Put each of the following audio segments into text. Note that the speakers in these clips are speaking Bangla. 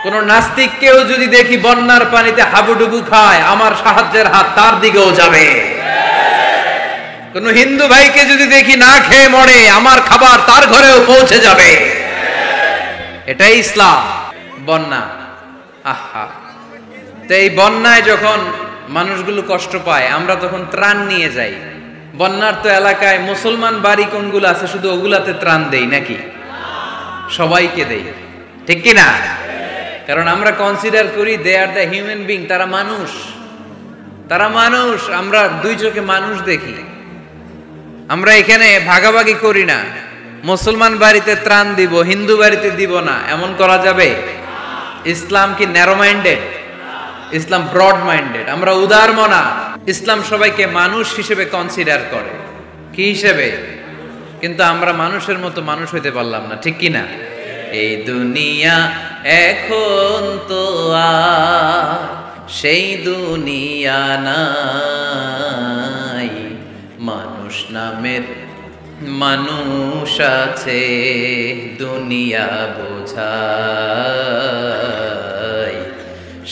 কোন নাস্তিককেও যদি দেখি বন্যার পানিতে হাবুডুবু খায়, আমার সাহায্যের হাত তার দিকেও যাবে। কোন হিন্দু ভাইকে যদি দেখি না খেয়ে মরে, আমার খাবার তার ঘরেও পৌঁছে যাবে। এটাই ইসলাম। বন্যা, আহা, তো এই বন্যায় যখন মানুষগুলো কষ্ট পায়, আমরা তখন ত্রাণ নিয়ে যাই। বন্যার তো এলাকায় মুসলমান বাড়ি কোনগুলো আছে শুধু ওগুলাতে ত্রাণ দেই নাকি? সবাইকে দেই, ঠিক কি না? কারণ আমরা কনসিডার করি দে আর দ্য হিউম্যান বিং, তারা মানুষ, তারা মানুষ। আমরা দুই চোখে মানুষ দেখি। আমরা এখানে ভাগাভাগি করি না, মুসলমান বাড়িতে ত্রাণ দিব, হিন্দু বাড়িতে দিব না, এমন করা যাবে? ইসলাম কি ন্যারো মাইন্ডেড? ইসলাম ব্রড মাইন্ডেড। আমরা উদার মনা। ইসলাম সবাইকে মানুষ হিসেবে কনসিডার করে। কি হিসেবে? কিন্তু আমরা মানুষের মতো মানুষ হইতে পারলাম না, ঠিক কি না? এই দুনিয়া এখন তো আর সেই দুনিয়া নাই, মানুষ নামের মানুষ আছে দুনিয়া বোঝায়,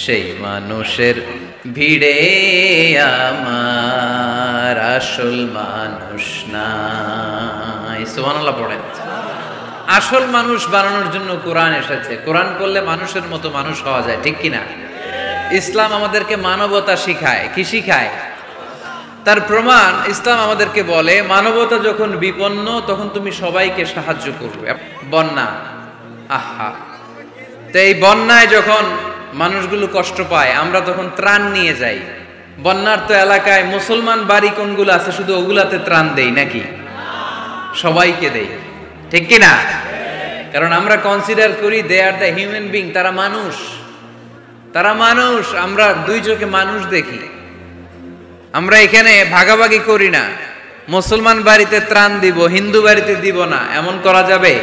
সেই মানুষের ভিড়ে আমার আসল মানুষ নাই। সুবহানাল্লাহ পড়েন। আসল মানুষ বানানোর জন্য কোরআন এসেছে। কোরআন করলে মানুষের মতো মানুষ হওয়া যায়, ঠিক কিনা? ইসলাম আমাদেরকে মানবতা শিখায়। কি শিখায়? তার প্রমাণ ইসলাম আমাদেরকে বলে মানবতা যখন বিপন্ন তখন তুমি সবাইকে সাহায্য করবে। বন্যা, আহা, তো এই বন্যায় যখন মানুষগুলো কষ্ট পায়, আমরা তখন ত্রাণ নিয়ে যাই। বন্যার তো এলাকায় মুসলমান বাড়ি কোনগুলো আছে শুধু ওগুলাতে ত্রাণ দেই নাকি? সবাইকে দেই, ঠিক কি না? কারণ আমরা কনসিডার করি দে আর দ্য হিউম্যান বিং, তারা মানুষ, তারা মানুষ। আমরা দুই চোখে মানুষ দেখি। আমরা এখানে ভাগাভাগি করি না, মুসলমান বাড়িতে ত্রাণ দিব, হিন্দু বাড়িতে দিব না, এমন করা যাবে?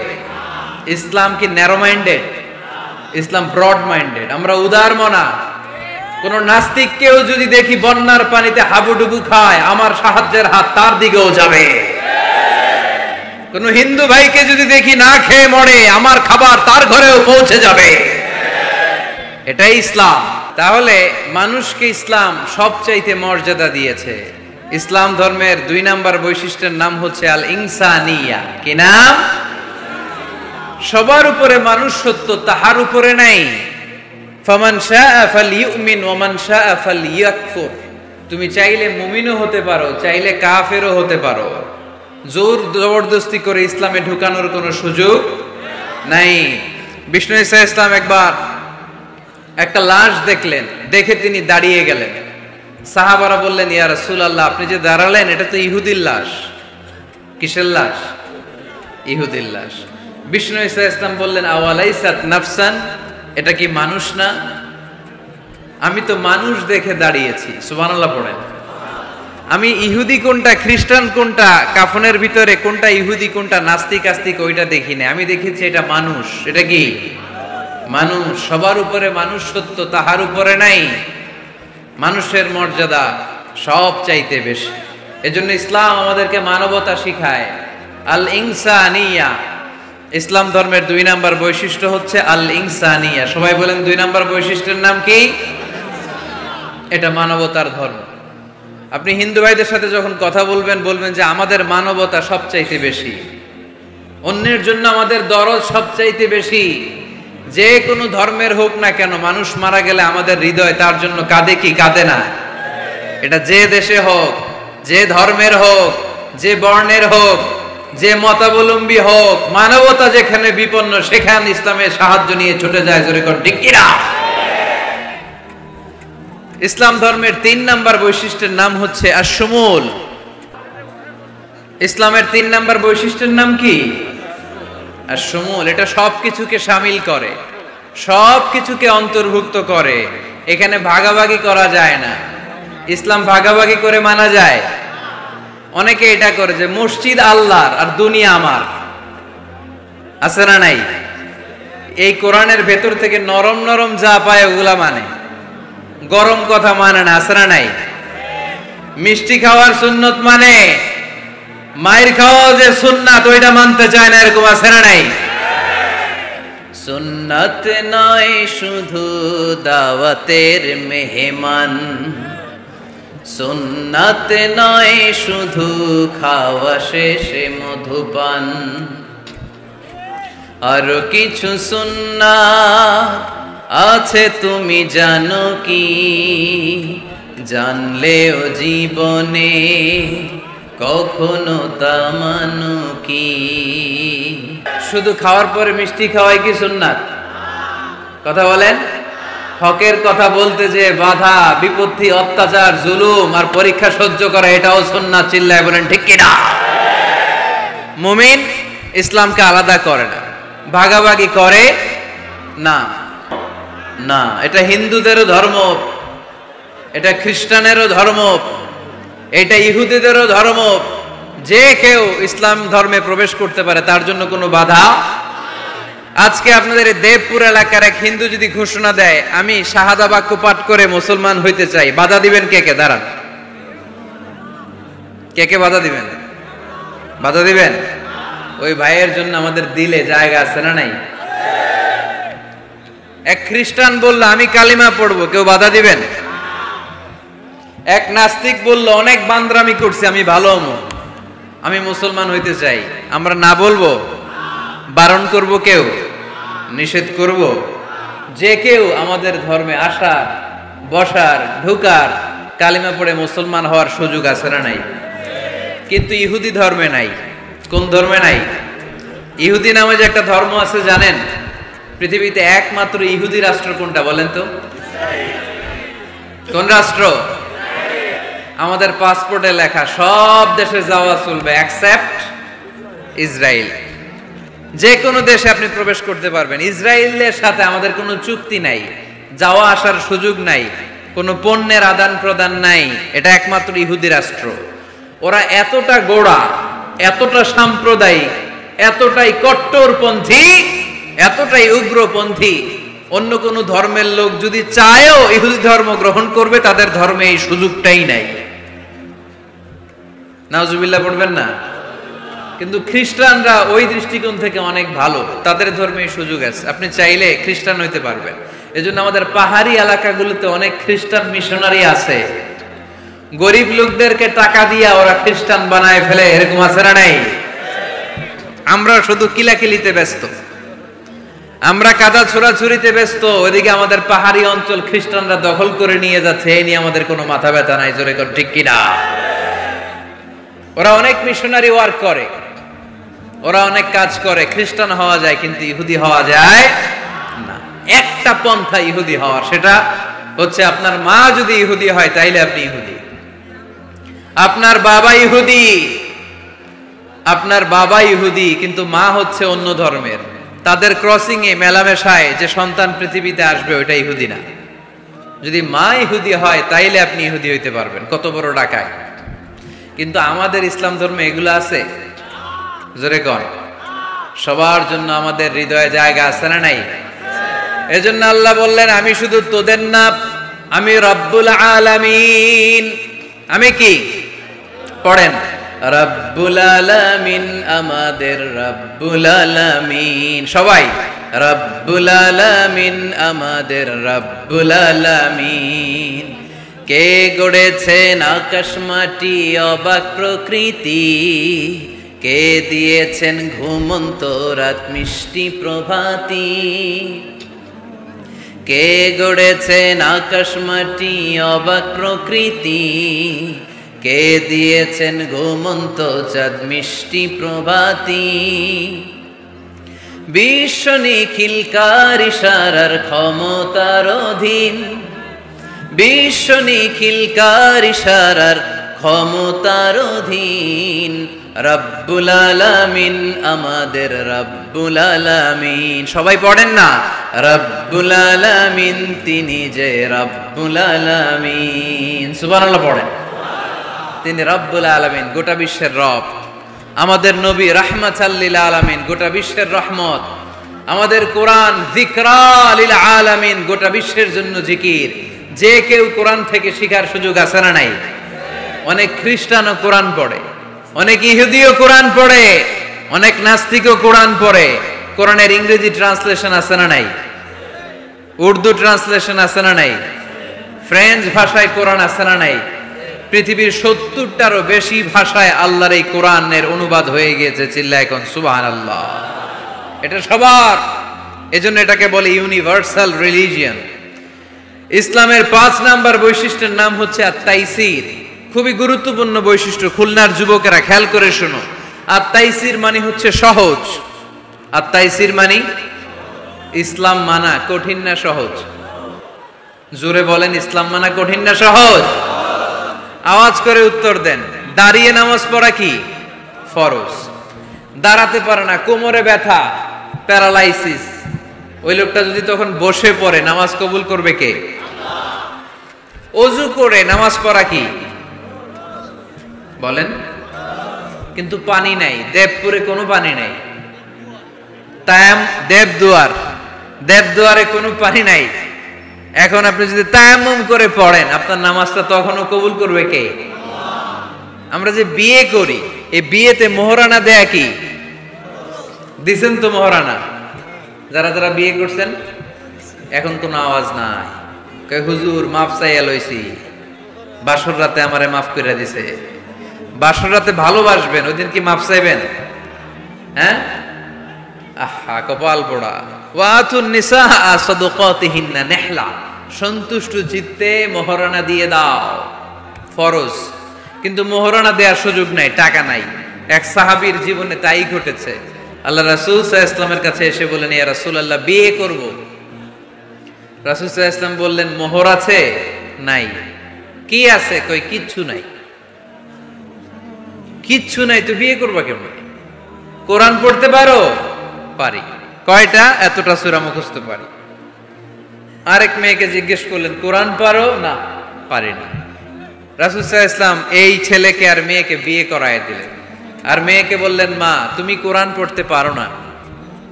ইসলাম কি ন্যারো মাইন্ডেড? ইসলাম ব্রড মাইন্ডেড। আমরা উদার মনা। কোন নাস্তিককেও যদি দেখি বন্যার পানিতে হাবুডুবু খায়, আমার সাহায্যের হাত তার দিকেও যাবে। কোন হিন্দু ভাইকে যদি দেখি না খেয়ে মরে, আমার খাবার তার ঘরেও পৌঁছে যাবে। এটাই ইসলাম। তাহলে মানুষকে ইসলাম সবচাইতে মর্যাদা দিয়েছে। ইসলাম ধর্মের 2 নাম্বার বৈশিষ্ট্যের নাম হচ্ছে আল ইনসানিয়া। কি নাম? সবার উপরে মানুষ সত্য, তাহার উপরে নাই। ফামান শাআ ফালইউমিন ওয়া মান শাআ ফালইয়াকফুর। তুমি চাইলে মুমিনও হতে পারো, চাইলে কাফেরও হতে পারো। জোর জবরদস্তি করে ইসলামে ঢুকানোর কোনো সুযোগ নাই। বিষ্ণু ঈসা ইসলাম একবার একটা লাশ দেখলেন, দেখে তিনি দাঁড়িয়ে গেলেন। সাহাবারা বললেন, ইয়া রাসূলুল্লাহ, আপনি যে দাঁড়ালেন এটা তো ইহুদির লাশ। কিসের লাশ? ইহুদির লাশ। বিষ্ণু ঈসা ইসলাম বললেন, আওয়ালাইসাত নাফসান, এটা কি মানুষ না? আমি তো মানুষ দেখে দাঁড়িয়েছি। সুবহানাল্লাহ পড়েন। আমি ইহুদি কোনটা, খ্রিস্টান কোনটা, কাফনের ভিতরে কোনটা ইহুদি কোনটা নাস্তিক আস্তিক ওইটা দেখি না, আমি দেখেছি এটা মানুষ। এটা কি? মানুষ। সবার উপরে মানুষ সত্য, তাহার উপরে নাই। মানুষের মর্যাদা সব চাইতে বেশি। এজন্য ইসলাম আমাদেরকে মানবতা শিখায়। আল ইনসানিয়া। ইসলাম ধর্মের 2 নাম্বার বৈশিষ্ট্য হচ্ছে আল ইনসানিয়া। সবাই বলেন 2 নাম্বার বৈশিষ্ট্যের নাম কি? এটা মানবতার ধর্ম। আপনি হিন্দু ভাইদের সাথে যখন কথা বলবেন, বলবেন যে আমাদের মানবতা সবচাইতে বেশি, অন্যের জন্য আমাদের দরদ সবচাইতে বেশি। যে কোনো ধর্মের হোক না কেন, মানুষ মারা গেলে আমাদের হৃদয় তার জন্য কাঁদে কি কাঁদে না? এটা যে দেশে হোক, যে ধর্মের হোক, যে বর্ণের হোক, যে মতাবলম্বী হোক, মানবতা যেখানে বিপন্ন সেখানে ইসলামের সাহায্য নিয়ে ছুটে যায়। জোরে কর ঠিক কি না? ইসলাম ধর্মের 3 নাম্বার বৈশিষ্ট্যের নাম হচ্ছে আশ-শুমুল। ইসলামের 3 নাম্বার বৈশিষ্ট্যের নাম কি? আশ-শুমুল। এটা সবকিছুকে শামিল করে, সবকিছুকে অন্তর্ভুক্ত করে। এখানে ভাগাভাগি করা যায় না। ইসলাম ভাগাভাগি করে মানা যায়? অনেকে এটা করে যে মসজিদ আল্লাহর আর দুনিয়া আমার। আছে না নাই? এই কোরআনের ভেতর থেকে নরম নরম যা পায় ওগুলা মানে, গরম কথা মানে না। আছে না নাই? মিষ্টি খাওয়ার সুন্নত মানে, মায়ের খাওয়া যে সুন্নাত ওইটা মানতে চায় না, এরকম আছে না নাই? সুন্নাত নয় শুধু দাওয়াতের মেহমান, সুন্নাত নয় শুধু খাওয়া শেষে মধুপান, আরো কিছু সুন্নাত আছে তুমি জানো কি? জানলেও জীবনে কখনো তা মানো কি? শুধু খাওয়ার পরে মিষ্টি খাওয়াই কি সুন্নাত? কথা বলেন। হকের কথা বলতে যে বাধা বিপত্তি অত্যাচার জুলুম আর পরীক্ষা সহ্য করা এটাও সুন্নাত। চিল্লায় বলেন ঠিক কিনা? মুমিন ইসলামকে আলাদা করে না, ভাগাভাগি করে না। না, এটা হিন্দুদেরও ধর্ম, এটা খ্রিস্টানেরও ধর্ম, এটা ইহুদিদেরও ধর্ম। যে কেউ ইসলাম ধর্মে প্রবেশ করতে পারে, তার জন্য কোনো বাধা। আজকে আপনাদের দেবপুর এলাকার এক হিন্দু যদি ঘোষণা দেয় আমি শাহাদা বাক্য পাঠ করে মুসলমান হইতে চাই, বাধা দিবেন কে কে? দাঁড়ান, কে কে বাধা দিবেন? বাধা দিবেন? ওই ভাইয়ের জন্য আমাদের দিলে জায়গা আছে না নাই? এক খ্রিস্টান বলল আমি কালিমা পড়বো, কেউ বাধা দিবেন? এক নাস্তিক বলল অনেক বান্দরামি করছি, আমি ভালো হবো, আমি মুসলমান হইতে চাই, আমরা না বলবো? বারণ করব? কেউ নিষেধ করব? যে কেউ আমাদের ধর্মে আসার, বসার, ঢুকার, কালিমা পড়ে মুসলমান হওয়ার সুযোগ আছে না নাই? কিন্তু ইহুদি ধর্মে নাই। কোন ধর্মে নাই? ইহুদি নামে যে একটা ধর্ম আছে জানেন? পৃথিবীতে একমাত্র ইহুদি রাষ্ট্র কোনটা বলেন তো? কোন রাষ্ট্র? আমাদের পাসপোর্টে লেখা সব দেশে যাওয়া চলবে এক্সেপ্ট ইসরায়েল। যে কোনো দেশে আপনি প্রবেশ করতে পারবেন। ইসরায়েলের সাথে আমাদের কোনো চুক্তি নাই, যাওয়া আসার সুযোগ নাই, কোনো পণ্যের আদান প্রদান নাই। এটা একমাত্র ইহুদি রাষ্ট্র। ওরা এতটা গোড়া, এতটা সাম্প্রদায়িক, এতটাই কট্টরপন্থী, এতটাই উগ্রপন্থী, অন্য কোনো ধর্মের লোক যদি চায়ও ইহুদি ধর্ম গ্রহণ করবে, তাদের ধর্মে এই সুযোগটাই নাই। নাউজুবিল্লাহ পড়বেন না? কিন্তু খ্রিস্টানরা ওই দৃষ্টিকোণ থেকে অনেক ভালো, তাদের ধর্মে এই সুযোগ আছে, আপনি চাইলে খ্রিস্টান হইতে পারবেন। এজন্য আমাদের পাহাড়ি এলাকাগুলোতে অনেক খ্রিস্টান মিশনারি আছে। গরিব লোকদেরকে টাকা দিয়া ওরা খ্রিস্টান বানায় ফেলে, এরকম আছে না নাই? আমরা শুধু কিলাকিলিতে ব্যস্ত, আমরা কাদা ছোড়াছুরিতে ব্যস্ত, ওইদিকে আমাদের পাহাড়ি অঞ্চল খ্রিস্টানরা দখল করে নিয়ে যাচ্ছে, এই নিয়ে আমাদের কোনো মাথা ব্যথা নাই। জোরে কর ঠিক কিনা? ওরা অনেক মিশনারি ওয়ার্ক করে, ওরা অনেক কাজ করে। খ্রিস্টান হওয়া যায় কিন্তু ইহুদি হওয়া যায় না। একটা পন্থা ইহুদি হওয়ার, সেটা হচ্ছে আপনার মা যদি ইহুদি হয় তাইলে আপনি ইহুদি। আপনার বাবা ইহুদি, আপনার বাবা ইহুদি কিন্তু মা হচ্ছে অন্য ধর্মের, তাদের ক্রসিং এ মেলামেশায় যে সন্তান পৃথিবীতে আসবে ওইটা ইহুদি না। যদি মা ইহুদি হয় তাইলে আপনি ইহুদি হইতে পারবেন। কত বড় ডাকায়! কিন্তু আমাদের ইসলাম ধর্মে এগুলো আছে? জোরে কর। সবার জন্য আমাদের হৃদয়ে জায়গা আছে না নাই? এজন্য আল্লাহ বললেন আমি শুধু তোদের না, আমি রব্বুল আলামিন। আমি কি? পড়েন, রব্বুল আলামিন, আমাদের রব্বুল আলামিন। সবাই রব্বুল আলামিন, আমাদের রব্বুল আলামিন। কে গড়েছেন আকাশ মাটি অবাক প্রকৃতি, কে দিয়েছেন ঘুমন্ত রাত মিষ্টি প্রভাতী। কে গড়েছেন আকাশ মাটি অবাক প্রকৃতি, কে দিয়েছেন ঘুমন্ত চাঁদ মিষ্টি প্রভাতী। বিশ্ব নিখিলকার ইশারার ক্ষমতার অধীন, বিশ্ব নিখিলকার ইশারার ক্ষমতার অধীন। রব্বুল আলামিন, আমাদের রব্বুল আলামিন। সবাই পড়েন না, রব্বুল আলামিন, তিনি যে রব্বুল আলামিন। সুবহানাল্লাহ পড়েন। তিনি রব্বুল আলামিন, গোটা বিশ্বের রব। আমাদের নবী রাহমাতাল লিল আলামিন, গোটা বিশ্বের রহমত। আমাদের কোরআন যিকরা লিল আলামিন, গোটা বিশ্বের জন্য জিকির। যে কেউ কোরআন থেকে শিখার সুযোগ আছে না নাই? অনেক খ্রিস্টানও কোরআন পড়ে, অনেক ইহুদিও কোরআন পড়ে, অনেক নাস্তিকও কোরআন পড়ে, কোরআনের ইংরেজি ট্রান্সলেশন আছে না নাই? উর্দু ট্রান্সলেশন আছে না নাই? ফ্রেঞ্চ ভাষায় কোরআন আছে না নাই? পৃথিবীর 70টারও বেশি ভাষায় আল্লাহর এই কোরআনের অনুবাদ হয়ে গিয়েছে। চিল্লায় এখন সুবহানাল্লাহ। এটা সবার, এজন্য এটাকে বলে ইউনিভার্সাল রিলিজিয়ন। ইসলামের 5 নাম্বার বৈশিষ্ট্যের নাম হচ্ছে আত-তাইসির। খুবই গুরুত্বপূর্ণ বৈশিষ্ট্য, খুলনার যুবকেরা খেয়াল করে শোনো। আত-তাইসির মানে হচ্ছে সহজ। আত-তাইসির মানে ইসলাম মানা কঠিন না সহজ? জোরে বলেন, ইসলাম মানা কঠিন না সহজ? আওয়াজ করে উত্তর দেন। দাঁড়িয়ে নামাজ পড়া কি ফরজ? দাঁড়াতে পারে না, কোমরে ব্যথা, প্যারালাইসিস, ওই লোকটা যদি তখন বসে পড়ে নামাজ কবুল করবে কে? অজু করে নামাজ পড়া কি বলেন? কিন্তু পানি নাই, দেবপুরে কোনো পানি নাই। দেবদুয়ারে কোনো পানি নাই। এখন আপনি যদি তায়াম্মুম করে পড়েন আপনার নামাজটা তখনও কবুল করবে কে? আমরা যে বিয়ে করি, এই বিয়েতে মোহরানা দেয়া কি? দিছেন তো মোহরানা? যারা যারা বিয়ে করছেন এখন কোনো আওয়াজ নাই। কয় হুজুর মাফ চাইয়া লইছি, বাসর রাতে আমারে মাফ করে দিছে। বাসর রাতে ভালোবাসবেন, ওই দিন কি মাফ চাইবেন? হ্যাঁ, আহা কপাল পোড়া। ওয়াতুন নিসা সাদাকাতিহিন্না নিহলা, সন্তুষ্ট চিত্তে মোহরানা দিয়ে দাও, ফরজ। কিন্তু মোহরানা দেওয়ার সুযোগ নাই, টাকা নাই। এক সাহাবীর জীবনে তাই ঘটেছে। আল্লাহ রাসূল সাল্লাল্লাহু আলাইহি ওয়াসাল্লামের কাছে এসে বললেন, ইয়া রাসূলুল্লাহ বিয়ে করব। রাসূল সাল্লাল্লাহু আলাইহি ওয়াসাল্লাম বললেন, মোহর আছে? নাই। কি আছে? কই কিচ্ছু নাই। কিচ্ছু নাই তো বিয়ে করবা কেমন? কোরআন পড়তে পারো? পারি। কয়টা? এতটা সূরা মুখস্থ পারি। আরেক মেয়েকে জিজ্ঞেস করলেন, কোরআন পারো? না, পারি না। রাসূল সাল্লাল্লাহু আলাইহি ওয়াসাল্লাম এই ছেলেকে আর মেয়েকে বিয়ে করায় দিলেন। আর মেয়েকে বললেন, মা তুমি কোরআন পড়তে পারো না,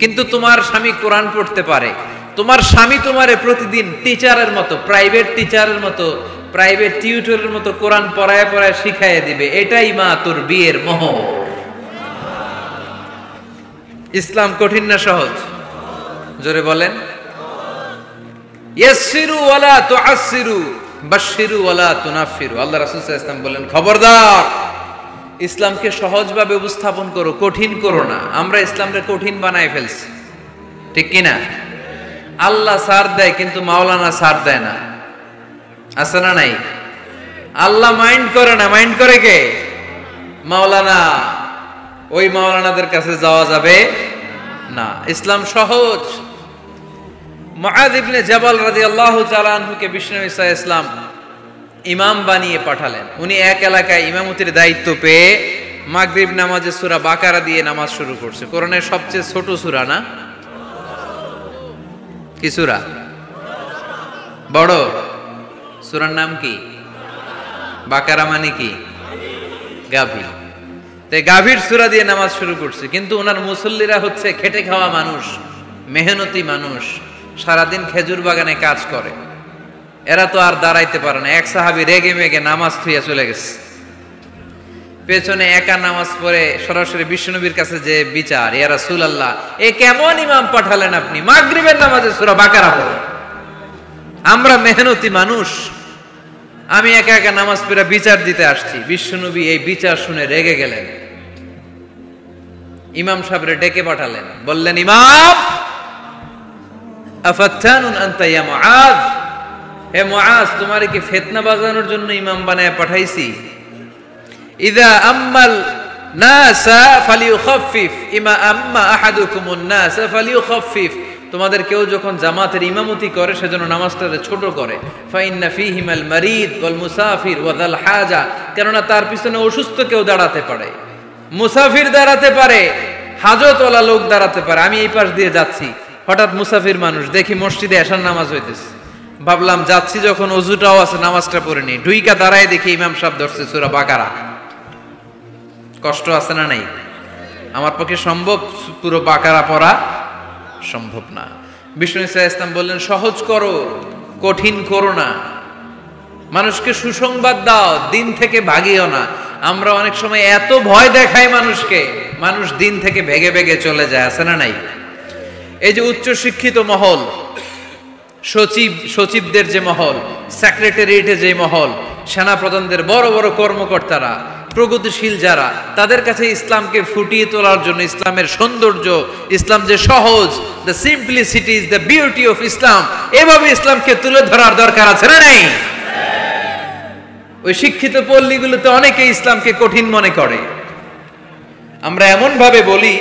কিন্তু তোমার স্বামী কোরআন পড়তে পারে। তোমার স্বামী তোমারে প্রতিদিন টিচারের মতো, প্রাইভেট টিচারের মতো, প্রাইভেট টিউটরের মতো কোরআন পড়ায় পড়ায় শিখাইয়ে দিবে। এটাই মা তোর বিয়ের মোহর। ইসলাম কঠিন না সহজ? জোরে বলেন। ইয়াসসিরু ওয়ালা তুআসসিরু বাশশিরু ওয়ালা তুনাফিরু। আল্লাহ রাসূল সাল্লাল্লাহু আলাইহি ওয়াসাল্লাম বলেন, খবরদার, ইসলামকে সহজভাবে উপস্থাপন করো, কঠিন করো না। আমরা ইসলামকে কঠিন বানায় ফেলছি, ঠিক কি না? আল্লাহ ছাড় দেয় কিন্তু মাওলানা ছাড় দেয় না, আছে না নাই? আল্লাহ মাইন্ড করে না, মাইন্ড করে কে? মাওলানা। ওই মাওলানাদের কাছে যাওয়া যাবে না। ইসলাম সহজ। মুআয ইবনে জাবাল রাদিয়াল্লাহু তাআলা আনহুকে বিশ্বনবী সাল্লাল্লাহু আলাইহি ওয়াসাল্লাম ইমাম বানিয়ে পাঠালেন। উনি এক এলাকায় ইমামতির দায়িত্ব পেয়ে মাগরিব নামাজে সূরা বাকারা দিয়ে নামাজ শুরু করছে। কোরআনের সবচেয়ে ছোট সূরা না? কি সূরা? বড় সূরার নাম কি? বাকারা মানে কি? গাভী। তাই গাভীর সূরা দিয়ে নামাজ শুরু করছে। কিন্তু ওনার মুসল্লিরা হচ্ছে খেটে খাওয়া মানুষ, মেহনতি মানুষ, সারাদিন খেজুর বাগানে কাজ করে। এরা তো আর দাঁড়াইতে পারে না। এক সাহাবী রেগে মেগে নামাজ থুইয়া চলে গেছে। পেছনে একা নামাজ পড়ে সরাসরি বিশ্বনবীর কাছে যে বিচার, ইয়া রাসূলুল্লাহ এ কেমন ইমাম পাঠালেন আপনি, মাগরিবের নামাজে সূরা বাকারা পড়ে? আমরা মেহনতি মানুষ, আমি একা একা নামাজ পড়ে বিচার দিতে আসছি। বিশ্বনবী এই বিচার শুনে রেগে গেলেন। ইমাম সাহেবরে ডেকে পাঠালেন, বললেন, ইমাম আফাত্তানুন আনতা ইয়া মুআয, হে মুআয তোমারে কি ফিতনা বাজানোর জন্য ইমাম বানায় পাঠাইছি? ইযা আম্মাল নাসা ফালিয়ুখাফফিফ ইমা আম্মা আহাদুকুমুন নাস ফালিয়ুখাফফিফ। তোমাদের কেউ যখন জামাতের ইমামতি করে সেজন্য নামাজটাকে ছোট করে। ফাইন্না ফীহিমাল মারিদ ওয়াল মুসাফির ওয়া যাল হাজা, কেননা তার পিছনে অসুস্থ কেউ দাঁড়াতে পারে, মুসাফির দাঁড়াতে পারে, হাজতওয়ালা লোক দাঁড়াতে পারে। আমি এই পাশ দিয়ে যাচ্ছি, হঠাৎ মুসাফির মানুষ দেখি মসজিদে এশার নামাজ হইতেছে। ভাবলাম যাচ্ছি যখন ওযুটাও আছে নামাজটা পড়ে নি। ঢুইকা দাঁড়ায় দেখি ইমাম সাহেব ধরছে সূরা বাকারা। কষ্ট আছে না নাই? আমার পক্ষে সম্ভব পুরো বাকারা পড়া সম্ভব না। বিষ্ণু সাল্লাল্লাহু আলাইহি ওয়াসাল্লাম বললেন, সহজ করো, কঠিন করো না। মানুষকে সুসংবাদ দাও, দিন থেকে ভাগিও না। আমরা অনেক সময় এত ভয় দেখাই মানুষকে, মানুষ দিন থেকে ভেগে ভেগে চলে যায়, আছে না নাই? এই যে উচ্চ শিক্ষিত মহল, সচিবদের যে মহল, সেক্রেটারিয়েটে যে মহল, সেনাপ্রধানদের বড় বড় কর্মকর্তারা, প্রগতিশীল যারা, তাদের কাছে ইসলামকে ফুটিয়ে তোলার জন্য ইসলামের সৌন্দর্য, ইসলাম যে সহজ, the simplicity is the beauty of Islam, এভাবে ইসলামকে তুলে ধরার দরকার আছে না নাই? ওই শিক্ষিত পল্লীগুলোতে অনেকে ইসলামকে কঠিন মনে করে। আমরা এমন ভাবে বলি,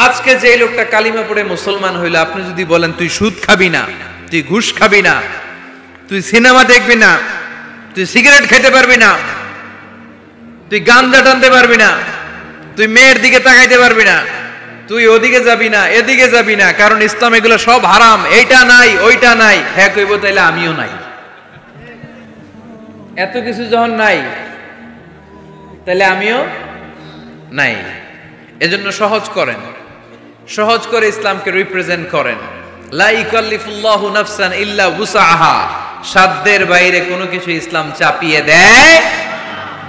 আজকে যে লোকটা কালিমা পড়ে মুসলমান হইলো, আপনি যদি বলেন তুই সুদ খাবি না, তুই ঘুষ খাবি না, তুই সিনেমা দেখবি না, তুই সিগারেট খেতে পারবি না, তুই গাঞ্জা টানতে পারবি না, তুই মেয়ের দিকে তাকাইতে পারবি না, তুই ওদিকে যাবি না, এদিকে যাবি না, কারণ ইসলাম এগুলো সব হারাম, এইটা নাই ওইটা নাই। হ্যাঁ কইব, তাইলে আমিও নাই। এত কিছু যখন নাই, তাহলে আমিও নাই। এজন্য সহজ করেন, সহজ করে ইসলামকে রিপ্রেজেন্ট করেন। লা ইকাল্লিফুল্লাহু নাফসান ইল্লা উসআহা, সাধ্যের বাইরে কোনো কিছু ইসলাম চাপিয়ে দেয়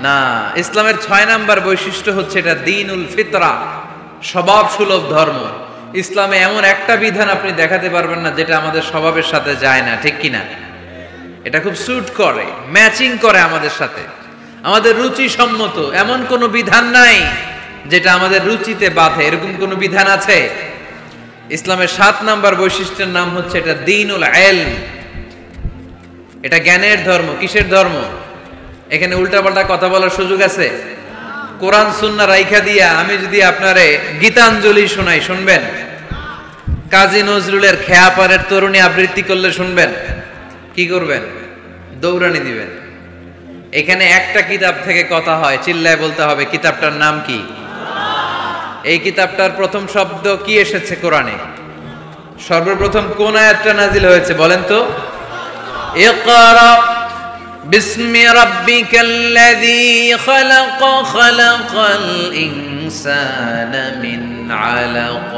না। ইসলামের 6 নাম্বার বৈশিষ্ট্য হচ্ছে এটা দ্বীনুল ফিতরা, স্বভাব সুলভ ধর্ম। ইসলামে এমন একটা বিধান আপনি দেখাতে পারবেন না যেটা আমাদের স্বভাবের সাথে যায় না, ঠিক কিনা? এটা খুব স্যুট করে, ম্যাচিং করে আমাদের সাথে, আমাদের রুচি সম্মত। এমন কোনো বিধান নাই যেটা আমাদের রুচিতে বাধে, এরকম কোনো বিধান আছে? ইসলামের 7 নাম্বার বৈশিষ্ট্যের নাম হচ্ছে এটা দ্বীনুল ইলম, এটা জ্ঞানের ধর্ম। কিসের ধর্ম? এখানে উল্টাপাল্টা কথা বলার সুযোগ আছে? কোরআন সুন্নাহ রাইখা দিয়া আমি যদি আপনারে গীতাঞ্জলি শোনাই, শুনবেন? কাজী নজরুলের খেয়াপাড়ের তরুণী আবৃত্তি করলে শুনবেন? কি করবেন? দৌড়ানি দিবেন। এখানে একটা কিতাব থেকে কথা হয়, চিল্লায় বলতে হবে কিতাবটার নাম কি? এই কিতাবটার প্রথম শব্দ কি এসেছে কোরআনে? সর্বপ্রথম কোন আয়াতটা নাজিল হয়েছে বলেন তো? ইকরা বিসমি রাব্বিকাল্লাযী খালাক, খালাকাল ইনসানা মিন আলাক,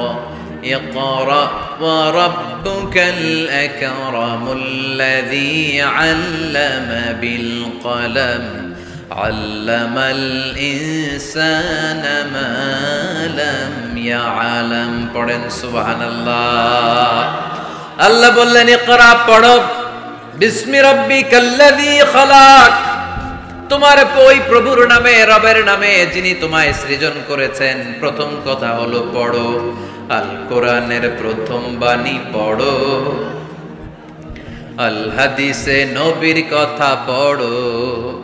ইকরা ওয়া রাব্বুকাল আকরামুল্লাযী আল্লামা বিল কলম, আল্লামাল ইনসানা মা লাম ইয়ালাম। পড়েন সুবহানাল্লাহ। আল্লাহ বললেন ইকরা, পড়ো, বিসমি রাব্বিকাল্লাযী খালাক, তোমার ওই প্রভুর নামে, রবের নামে যিনি তোমায় সৃজন করেছেন। প্রথম কথা হলো পড়ো, আল কোরআনের প্রথম বাণী পড়ো, আল হাদিসে নবীর কথা পড়ো,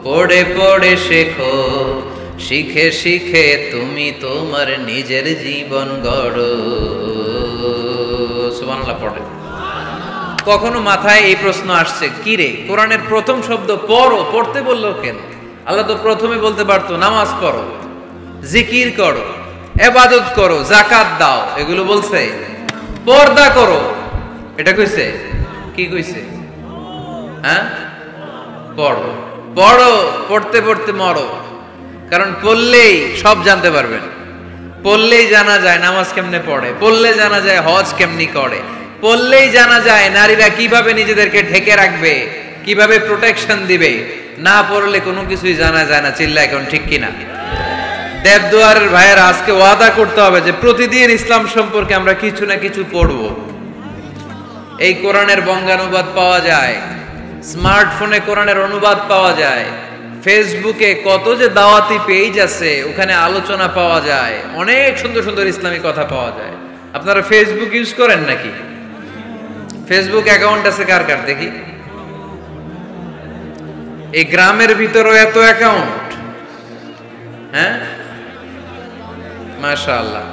পড়ে পড়ে শেখো, শিখে শিখে তুমি তোমার নিজের জীবন গড়ো। সুবহানাল্লাহ পড়ে। কখনো মাথায় এই প্রশ্ন আসছে, কি রে কোরআনের প্রথম শব্দ পড়ো, পড়তে বললো কেন? আল্লাহ তো প্রথমে বলতে পারতো নামাজ পড়ো, জিকির করো, ইবাদত করো, যাকাত দাও, এগুলো বলছে? পর্দা করো, এটা কইছে? কি কইছে? হ্যাঁ, পড়ো। পড়ো, পড়তে পড়তে মরো, কারণ পড়লেই সব জানতে পারবেন। পড়লেই জানা যায় নামাজ কেমনে পড়ে, পড়লে জানা যায় হজ কেমনি করে, পড়লেই জানা যায় নারীরা কিভাবে নিজেদেরকে ঢেকে রাখবে, কিভাবে প্রোটেকশন দিবে। না পড়লে কোনো কিছুই জানা যায় না। চিল্লা এখন ঠিক কিনা? দেবদুয়ারের ভাইয়েরা, আজকে ওয়াদা করতে হবে যে প্রতিদিন ইসলাম সম্পর্কে আমরা কিছু না কিছু পড়ব। এই কোরআনের বঙ্গানুবাদ পাওয়া যায়, স্মার্টফোনে কোরআনের অনুবাদ পাওয়া যায়, ফেসবুকে কত যে দাওয়াতি পেজ আছে, ওখানে আলোচনা পাওয়া যায়, অনেক সুন্দর সুন্দর ইসলামী কথা পাওয়া যায়। আপনারা ফেসবুক ইউজ করেন নাকি? ফেসবুক অ্যাকাউন্ট আছে কার কার দেখি? এই গ্রামের ভিতরও এত অ্যাকাউন্ট? হ্যাঁ, মাশাআল্লাহ,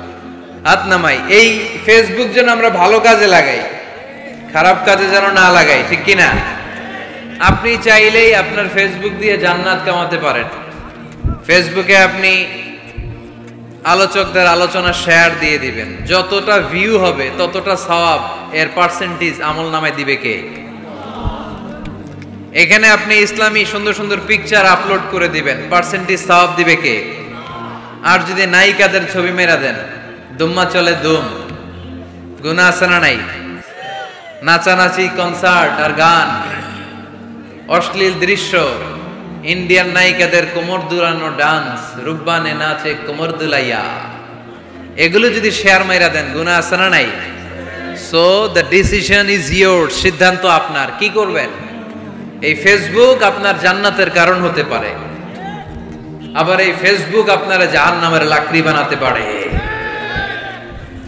হাত নামাই। এই ফেসবুক যেন আমরা ভালো কাজে লাগাই, খারাপ কাজে যেন না লাগাই, ঠিক কিনা? আপনি চাইলেই আপনার ফেসবুক দিয়ে জান্নাত কামাতে পারেন। ফেসবুকে আপনি আলোচকদের আলোচনা শেয়ার দিয়ে দিবেন, যতটা ভিউ হবে ততটা সওয়াব, এর পার্সেন্টেজ আমল নামায় দিবে কে? এখানে আপনি ইসলামী সুন্দর সুন্দর পিকচার আপলোড করে দিবেন, পার্সেন্টেজ সওয়াব দিবে কে? আর যদি নায়িকাদের ছবি মেরা দেন, দুম্মা চলে দুম, গুনাহ আছে না নাই? নাচানাচি, কনসার্ট আর গান, অশ্লীল দৃশ্য, ইন্ডিয়ান নায়িকাদের কোমর দুলানো ডান্স, রুব্বানে নাচে কোমর দুলাইয়া, এগুলো যদি শেয়ার মাইরা দেন গুনাহ আছে না নাই? So the decision is yours, সিদ্ধান্ত আপনার। কি করবেন? এই ফেসবুক আপনার জান্নাতের কারণ হতে পারে, আবার এই ফেসবুক আপনারা জাহান্নামের লাকড়ি বানাতে পারে।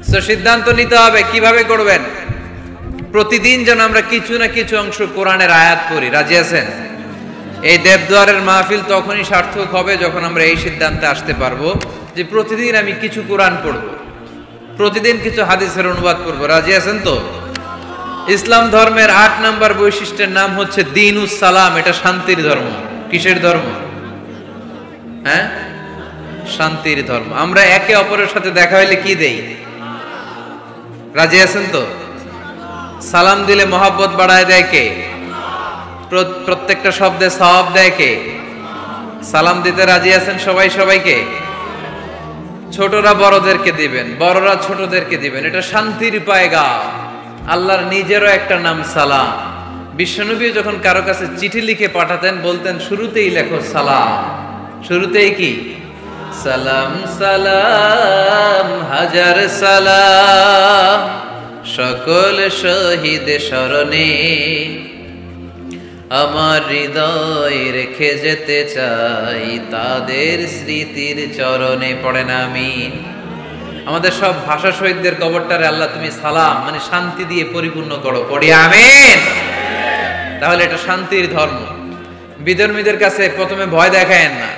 সো সিদ্ধান্ত নিতে হবে কিভাবে করবেন। প্রতিদিন যেন আমরা কিছু না কিছু অংশ কোরআনের আয়াত পড়ি। রাজি আছেন? এই দেবদুয়ারের মাহফিল তখনই সার্থক হবে যখন আমরা এই সিদ্ধান্তে আসতে পারবো যে প্রতিদিন আমি কিছু কোরআন পড়বো, প্রতিদিন কিছু হাদিসের অনুবাদ করবো। রাজি আছেন তো? ইসলাম ধর্মের 8 নম্বর বৈশিষ্ট্যের নাম হচ্ছে দ্বীনুস সালাম। এটা শান্তির ধর্ম। কিসের ধর্ম? হ্যাঁ, শান্তির ধর্ম। আমরা একে অপরের সাথে দেখা হইলে কি দেই? রাজি আছেন তো? সালাম দিলে মহব্বত বাড়ায় দেয় কে? প্রত্যেকটা শব্দে সওয়াব দেয় কে? সালাম দিতে রাজি আছেন সবাই সবাইকে? ছোটরা বড়দেরকে দিবেন, বড়রা ছোটদেরকে দিবেন। এটা শান্তির পায়গাম। আল্লাহর নিজেরও একটা নাম সালাম। বিশ্বনবী যখন কারো কাছে চিঠি লিখে পাঠাতেন বলতেন শুরুতেই লেখো সালাম। শুরুতেই কি? সালাম সালাম হাজার সালাম সকল শহীদ স্মরণে আমার হৃদয় রেখে যেতে চাই তাদের স্মৃতির চরণে। পড়েন আমিন। আমাদের সব ভাষা শহীদদের কবরটারে আল্লাহ তুমি সালাম মানে শান্তি দিয়ে পরিপূর্ণ করো। পড়ি আমিন। তাহলে এটা শান্তির ধর্ম। বিধর্মীদের কাছে প্রথমে ভয় দেখায়েন না,